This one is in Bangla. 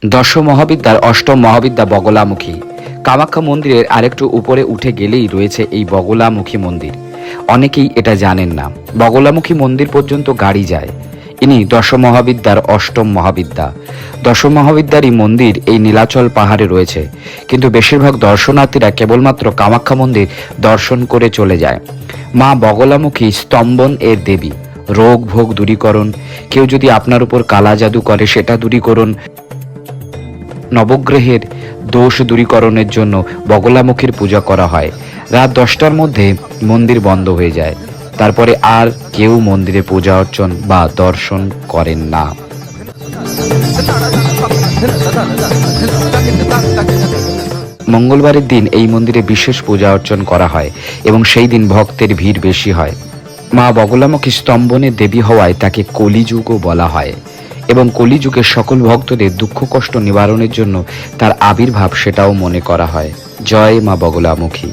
দশ মহাবিদ্যার অষ্টম মহাবিদ্যা বগলামুখী। কামাখ্যা মন্দিরের আরেকটু উপরে উঠে গেলেই রয়েছে এই বগলামুখী মন্দির। অনেকেই এটা জানেন না। বগলামুখী মন্দির পর্যন্ত গাড়ি যায়। ইনি দশ মহাবিদ্যার অষ্টম মহাবিদ্যা। দশ মহাবিদ্যারই মন্দির এই নীলাচল পাহাড়ে রয়েছে, কিন্তু বেশিরভাগ দর্শনার্থীরা কেবলমাত্র কামাখ্যা মন্দির দর্শন করে চলে যায়। মা বগলামুখী স্তম্ভন এর দেবী। রোগ ভোগ দূরীকরণ, কেউ যদি আপনার উপর কালা জাদু করে সেটা দূরীকরণ, নবগ্রহের দোষ দূরীকরণের জন্য বগলামুখীর পূজা করা হয়। রাত 10টার মধ্যে মন্দির বন্ধ হয়ে যায়। তারপরে আর কেউ মন্দিরে পূজা অর্চন বা দর্শন করেন না। মঙ্গলবারের দিন এই মন্দিরে বিশেষ পূজা অর্চন করা হয় এবং সেই দিন ভক্তের ভিড় বেশি হয়। মা বগলামুখী স্তম্ভনের দেবী হওয়ায় তাকে কলিযুগও বলা হয় এবং কলিযুগের সকল ভক্তদের দুঃখ কষ্ট নিবারণের জন্য তার আবির্ভাব সেটাও মনে করা হয়। জয় মা বগলামুখী।